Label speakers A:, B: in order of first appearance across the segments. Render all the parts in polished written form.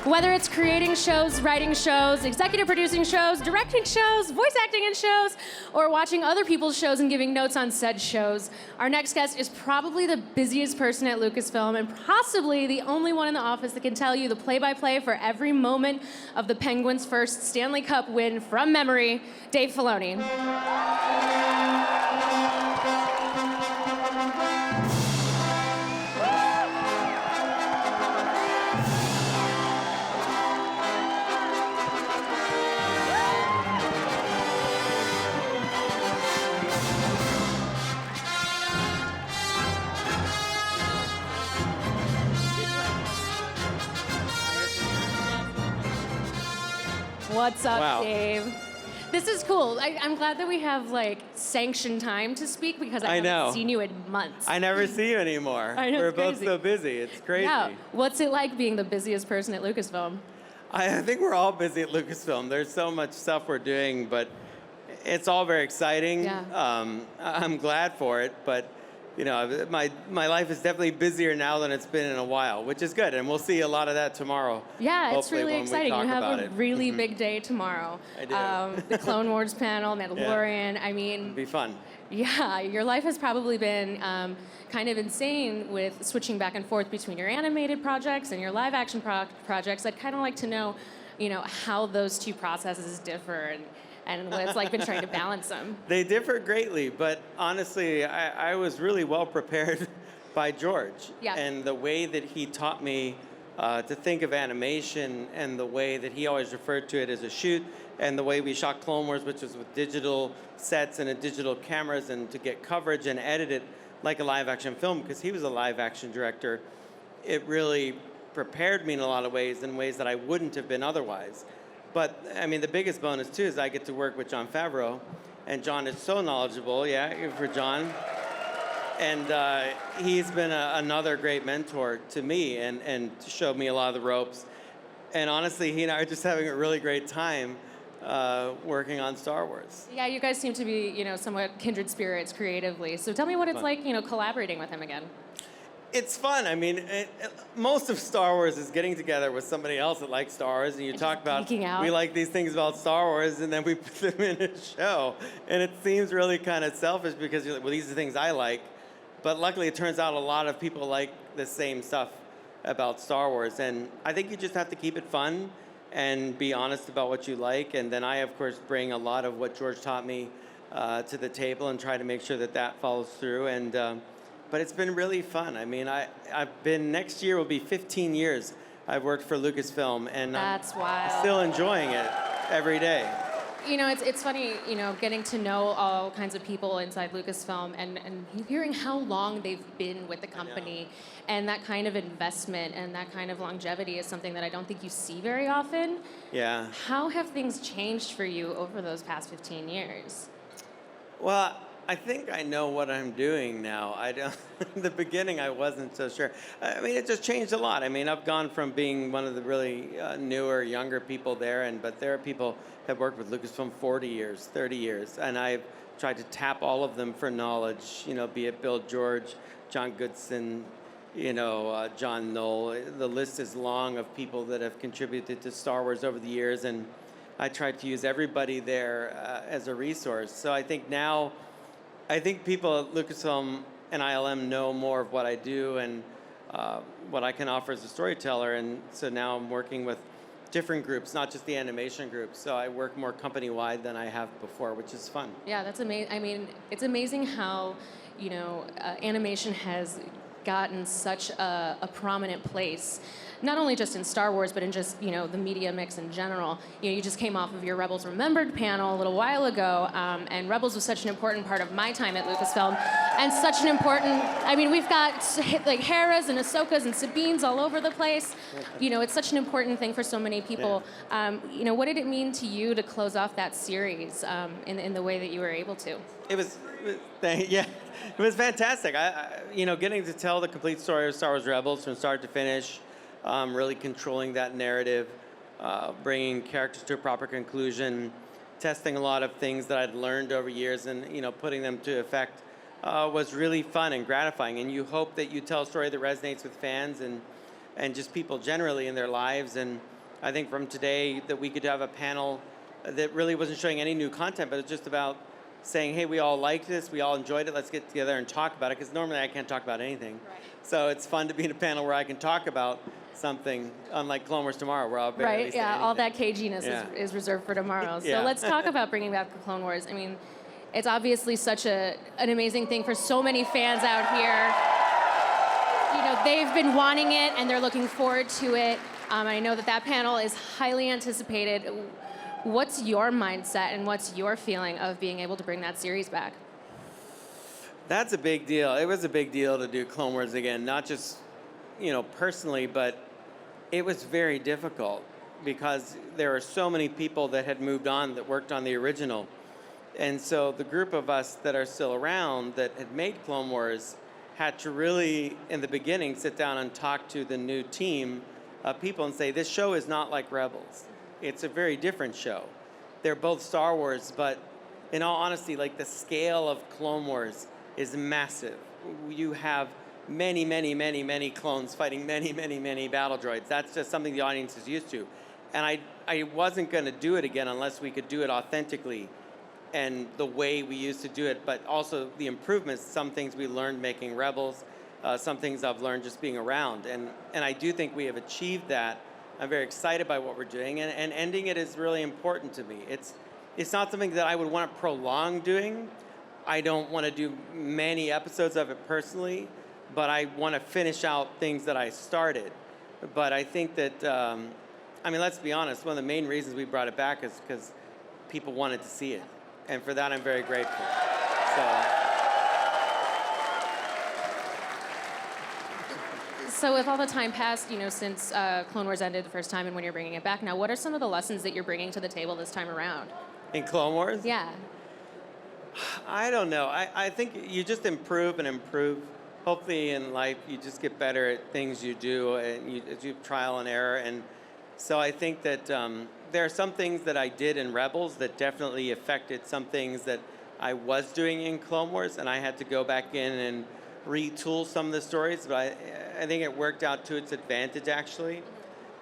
A: Whether it's creating shows, writing shows, executive producing shows, directing shows, voice acting in shows, or watching other people's shows and giving notes on said shows, our next guest is probably the busiest person at Lucasfilm and possibly the only one in the office that can tell you the play-by-play for every moment of the Penguins' first Stanley Cup win from memory, Dave Filoni. What's up, Dave? This is cool. I'm glad that we have like sanctioned time to speak because I haven't seen you in months.
B: I never see you anymore.
A: I know,
B: We're
A: it's
B: both
A: crazy.
B: so busy. It's crazy.
A: Yeah. What's it like being the busiest person at Lucasfilm?
B: I think we're all busy at Lucasfilm. There's so much stuff we're doing, but it's all very exciting.
A: Yeah.
B: I'm glad for it, but you know, my life is definitely busier now than it's been in a while, which is good, and we'll see a lot of that tomorrow.
A: Yeah, it's really exciting. You have a really
B: Mm-hmm.
A: big day tomorrow.
B: I do.
A: The Clone Wars panel, Mandalorian.
B: Yeah.
A: I mean,
B: It'll be fun.
A: yeah, your life has probably been kind of insane with switching back and forth between your animated projects and your live action projects. I'd kind of like to know, how those two processes differ and what it's like been trying to balance them.
B: They differ greatly, but honestly, I was really well prepared by George.
A: Yeah.
B: And the way that he taught me to think of animation and the way that he always referred to it as a shoot and the way we shot Clone Wars, which was with digital sets and digital cameras and to get coverage and edit it like a live action film because he was a live action director, it really prepared me in a lot of ways, in ways that I wouldn't have been otherwise. But, I mean, the biggest bonus, too, is I get to work with Jon Favreau. And Jon is so knowledgeable, yeah, for Jon. And he's been another great mentor to me and showed me a lot of the ropes. And honestly, he and I are just having a really great time working on Star Wars.
A: Yeah, you guys seem to be, somewhat kindred spirits creatively. So tell me what it's like, collaborating with him again.
B: It's fun. I mean, most of Star Wars is getting together with somebody else that likes Star Wars, and you talk about, we like these things about Star Wars, and then we put them in a show. And it seems really kind of selfish because you're like, well, these are things I like. But luckily, it turns out a lot of people like the same stuff about Star Wars. And I think you just have to keep it fun and be honest about what you like. And then I, of course, bring a lot of what George taught me to the table and try to make sure that that follows through. And but it's been really fun. I mean, next year will be 15 years I've worked for Lucasfilm, and I'm still enjoying it every day.
A: It's funny, getting to know all kinds of people inside Lucasfilm and hearing how long they've been with the company. And that kind of investment and that kind of longevity is something that I don't think you see very often.
B: Yeah.
A: How have things changed for you over those past 15 years?
B: Well, I think I know what I'm doing now. In the beginning, I wasn't so sure. I mean, it just changed a lot. I mean, I've gone from being one of the really newer, younger people there, but there are people who have worked with Lucasfilm 40 years, 30 years, and I've tried to tap all of them for knowledge, be it Bill George, John Goodson, John Knoll. The list is long of people that have contributed to Star Wars over the years, and I tried to use everybody there as a resource. So I think now, people at Lucasfilm and ILM know more of what I do and what I can offer as a storyteller. And so now I'm working with different groups, not just the animation groups. So I work more company-wide than I have before, which is fun.
A: Yeah, that's amazing. I mean, it's amazing how, animation has gotten such a prominent place, not only just in Star Wars, but in just, the media mix in general. You just came off of your Rebels Remembered panel a little while ago, and Rebels was such an important part of my time at Lucasfilm, and such an important, we've got like Hera's and Ahsoka's and Sabine's all over the place. It's such an important thing for so many people.
B: Yeah.
A: What did it mean to you to close off that series in the way that you were able to?
B: It was fantastic. Getting to tell the complete story of Star Wars Rebels from start to finish, really controlling that narrative, bringing characters to a proper conclusion, testing a lot of things that I'd learned over years and, putting them to effect was really fun and gratifying. And you hope that you tell a story that resonates with fans and just people generally in their lives. And I think from today that we could have a panel that really wasn't showing any new content, but it's just about saying, hey, we all liked this, we all enjoyed it, let's get together and talk about it, because normally I can't talk about anything.
A: Right.
B: So it's fun to be in a panel where I can talk about something, unlike Clone Wars Tomorrow, where I'll barely
A: Right,
B: say
A: yeah, all that
B: anything.
A: caginess
B: Yeah.
A: is reserved for tomorrow. So
B: Yeah.
A: let's talk about bringing back the Clone Wars. I mean, it's obviously such an amazing thing for so many fans out here. You know, they've been wanting it and they're looking forward to it. I know that panel is highly anticipated. What's your mindset and what's your feeling of being able to bring that series back?
B: That's a big deal. It was a big deal to do Clone Wars again, not just, personally, but it was very difficult because there were so many people that had moved on that worked on the original. And so the group of us that are still around that had made Clone Wars had to really, in the beginning, sit down and talk to the new team of people and say, this show is not like Rebels. It's a very different show. They're both Star Wars, but in all honesty, like the scale of Clone Wars is massive. You have many, many, many, many clones fighting many, many, many battle droids. That's just something the audience is used to. And I wasn't going to do it again unless we could do it authentically and the way we used to do it, but also the improvements, some things we learned making Rebels, some things I've learned just being around. And I do think we have achieved that. I'm very excited by what we're doing, and ending it is really important to me. It's not something that I would want to prolong doing. I don't want to do many episodes of it personally, but I want to finish out things that I started. But I think that, let's be honest, one of the main reasons we brought it back is because people wanted to see it. And for that, I'm very grateful.
A: So with all the time passed, since Clone Wars ended the first time and when you're bringing it back now, what are some of the lessons that you're bringing to the table this time around?
B: In Clone Wars?
A: Yeah.
B: I don't know. I think you just improve and improve. Hopefully in life you just get better at things you do, and you do trial and error. And so I think that there are some things that I did in Rebels that definitely affected some things that I was doing in Clone Wars, and I had to go back in and retool some of the stories, but I think it worked out to its advantage, actually.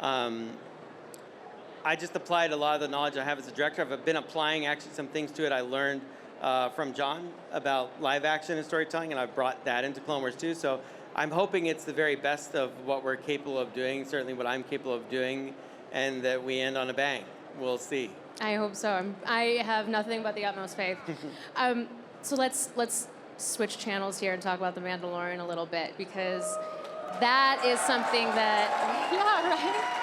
B: I just applied a lot of the knowledge I have as a director. I've been applying actually some things to it I learned from John about live action and storytelling, and I've brought that into Clone Wars too. So I'm hoping it's the very best of what we're capable of doing, certainly what I'm capable of doing, and that we end on a bang. We'll see.
A: I hope so. I have nothing but the utmost faith. So let's switch channels here and talk about The Mandalorian a little bit, because that is something that, yeah, right?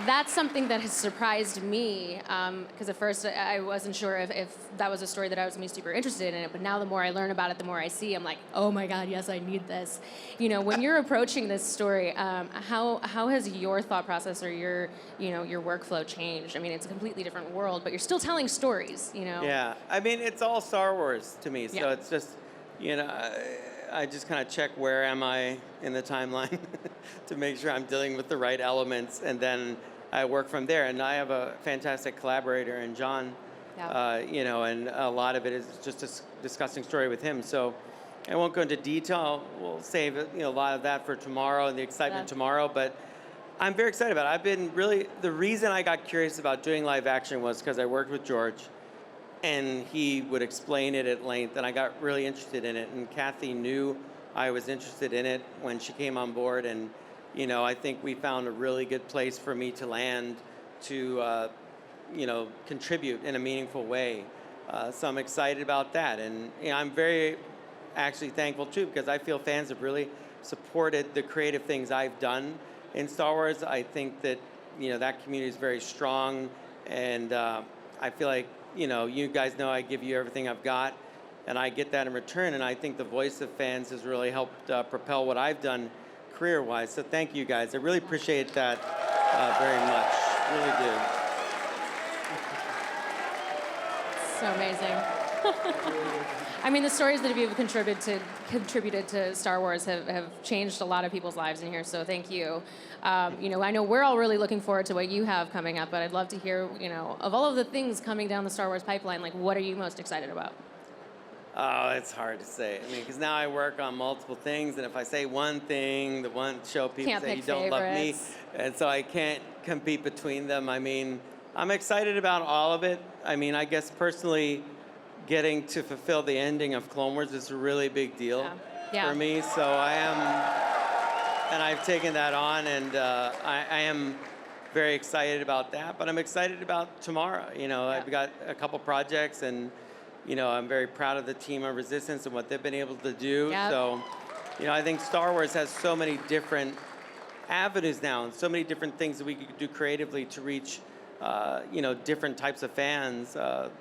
A: That's something that has surprised me, because at first I wasn't sure if that was a story that I was going to be super interested in it, but now the more I learn about it, the more I see, I'm like, oh my God, yes, I need this. When you're approaching this story, how has your thought process or your workflow changed? I mean, it's a completely different world, but you're still telling stories,
B: Yeah, it's all Star Wars to me, so
A: Yeah.
B: it's just, I just kind of check where am I in the timeline to make sure I'm dealing with the right elements, and then I work from there. And I have a fantastic collaborator in John,
A: Yeah.
B: And a lot of it is just discussing story with him. So I won't go into detail. We'll save a lot of that for tomorrow and the excitement
A: Yeah.
B: tomorrow. But I'm very excited about it. I've been the reason I got curious about doing live action was because I worked with George, and he would explain it at length, and I got really interested in it. And Kathy knew I was interested in it when she came on board, and I think we found a really good place for me to land to contribute in a meaningful way. So I'm excited about that, and I'm very actually thankful too, because I feel fans have really supported the creative things I've done in Star Wars. I think that that community is very strong, and I feel like you guys know I give you everything I've got, and I get that in return. And I think the voice of fans has really helped propel what I've done career-wise. So thank you guys. I really appreciate that very much. Really do.
A: So amazing. I mean, the stories that you've contributed to Star Wars have changed a lot of people's lives in here, so thank you. I know we're all really looking forward to what you have coming up, but I'd love to hear, of all of the things coming down the Star Wars pipeline, like, what are you most excited about?
B: Oh, it's hard to say. I mean, because now I work on multiple things, and if I say one thing, the one show people
A: Can't
B: say
A: pick
B: you don't love me,
A: favorites.
B: and so I can't compete between them. I mean, I'm excited about all of it. I mean, I guess personally, getting to fulfill the ending of Clone Wars is a really big deal
A: Yeah.
B: for me. So I am, and I've taken that on, and I am very excited about that. But I'm excited about tomorrow. You know, I've got a couple projects, and you know, I'm very proud of the team of Resistance and what they've been able to do.
A: Yep.
B: So, you know, I think Star Wars has so many different avenues now, and so many different things that we could do creatively to reach, you know, different types of fans.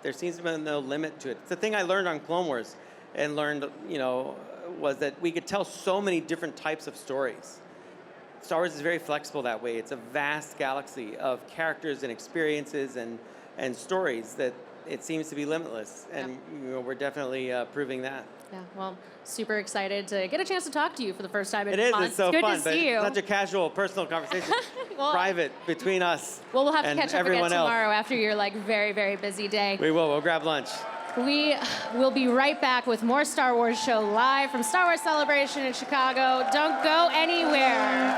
B: There seems to be no limit to it. It's the thing I learned on Clone Wars, and learned, you know, was that we could tell so many different types of stories. Star Wars is very flexible that way. It's a vast galaxy of characters and experiences and stories that it seems to be limitless. And you know, we're definitely proving that.
A: Yeah, well, super excited to get a chance to talk to you for the first time in
B: It is.
A: months.
B: It's so
A: Good
B: fun,
A: to
B: but
A: see you.
B: it's such a casual, personal conversation,
A: Well,
B: private between us.
A: Well, we'll have to
B: and
A: catch up again
B: everyone else.
A: tomorrow after your like very, very busy day.
B: We will. We'll grab lunch.
A: We will be right back with more Star Wars Show live from Star Wars Celebration in Chicago. Don't go anywhere.